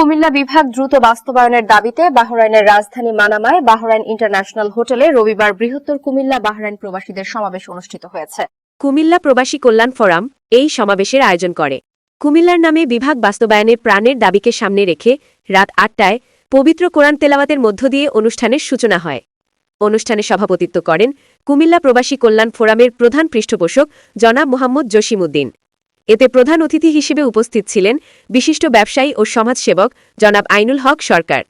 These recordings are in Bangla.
কুমিল্লা বিভাগ দ্রুত বাস্তবায়নের দাবিতে বাহরাইনের রাজধানী মানামায় বাহরাইন ইন্টারন্যাশনাল হোটেলে রবিবার বৃহত্তর কুমিল্লা বাহরাইন প্রবাসীদের সমাবেশ অনুষ্ঠিত হয়েছে। কুমিল্লা প্রবাসী কল্যাণ ফোরাম এই সমাবেশের আয়োজন করে। কুমিল্লার নামে বিভাগ বাস্তবায়নের প্রাণের দাবিকে সামনে রেখে রাত ৮টায় পবিত্র কোরআন তেলাওয়াতের মধ্য দিয়ে অনুষ্ঠানের সূচনা হয়। অনুষ্ঠানে সভাপতিত্ব করেন কুমিল্লা প্রবাসী কল্যাণ ফোরামের প্রধান পৃষ্ঠপোষক জনাব মোহাম্মদ জসিমউদ্দিন। এতে প্রধান অতিথি হিসেবে উপস্থিত ছিলেন বিশিষ্ট ব্যবসায়ী ও সমাজসেবক জনাব আইনুল হক সরকার।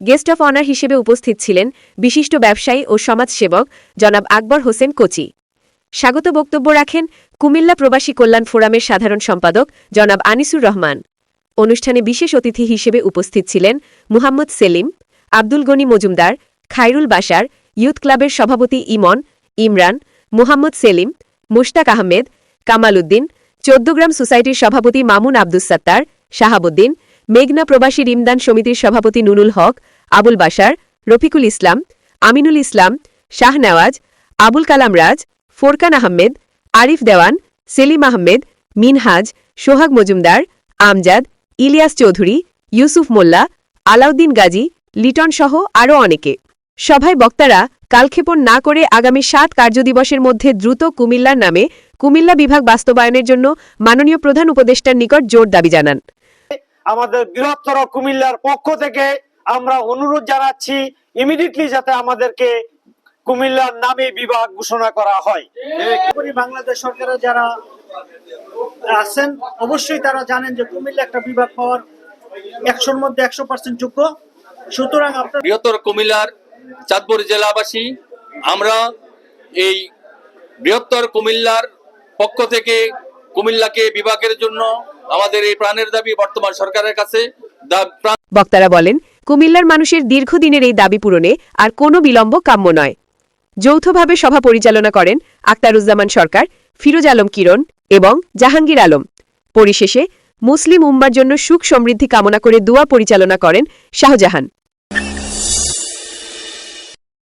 গেস্ট অফ অনার হিসেবে উপস্থিত ছিলেন বিশিষ্ট ব্যবসায়ী ও সমাজসেবক জনাব আকবর হোসেন কোচি। স্বাগত বক্তব্য রাখেন কুমিল্লা প্রবাসী কল্যাণ ফোরামের সাধারণ সম্পাদক জনাব আনিসুর রহমান। অনুষ্ঠানে বিশেষ অতিথি হিসেবে উপস্থিত ছিলেন মুহাম্মদ সেলিম, আব্দুল গনি মজুমদার, খায়রুল বাশার, ইউথ ক্লাবের সভাপতি ইমরান, মুহাম্মদ সেলিম, মুশতাক আহমেদ, কামাল উদ্দিন, ১৪ গ্রাম সোসাইটির সভাপতি মামুন আব্দুস সাত্তার, শাহাবুদ্দিন, মেঘনা প্রবাসী রিমদান সমিতির সভাপতি নুরুল হক, আবুল বাশার, রফিকুল ইসলাম, আমিনুল ইসলাম, শাহনেওয়াজ, আবুল কালাম রাজ, ফোরকান আহমেদ, আরিফ দেওয়ান, সেলিম আহমেদ, মিনহাজ, সোহাগ মজুমদার, আমজাদ, ইলিয়াস চৌধুরী, ইউসুফ মোল্লা, আলাউদ্দিন গাজী, লিটন সহ আরও অনেকে। সভায় বক্তারা কালক্ষেপণ না করে আগামী ৭ কার্যদিবসের মধ্যে দ্রুত কুমিল্লার নামে কুমিল্লা বিভাগ বাস্তবায়নের জন্য মাননীয় প্রধান উপদেষ্টার নিকট জোর দাবি জানান। আমাদের বৃহত্তর কুমিল্লার পক্ষ থেকে আমরা অনুরোধ জানাচ্ছি ইমিডিয়েটলি যাতে আমাদেরকে কুমিল্লার নামে বিভাগ ঘোষণা করা হয়। বাংলাদেশ সরকারের যারা আছেন অবশ্যই তারা জানেন যে কুমিল্লা একটা বিভাগ পাওয়ার ১০০-র মধ্যে ১০০% যোগ্য। সুতরাং আপনার বৃহত্তর কুমিল্লার চাঁদপুর জেলাবাসী আমরা এই বৃহত্তর কুমিল্লার পক্ষ থেকে কুমিল্লাকে বিভাগের জন্য আমাদের এই প্রাণের দাবি বর্তমান সরকারের কাছে। বক্তারা বলেন, কুমিল্লার মানুষের দীর্ঘদিনের এই দাবি পূরণে আর কোনো বিলম্ব কাম্য নয়। যৌথভাবে সভা পরিচালনা করেন আখতারুজ্জামান সরকার, ফিরোজ আলম কিরণ এবং জাহাঙ্গীর আলম। পরিশেষে মুসলিম উম্মার জন্য সুখ সমৃদ্ধি কামনা করে দোয়া পরিচালনা করেন শাহজাহান।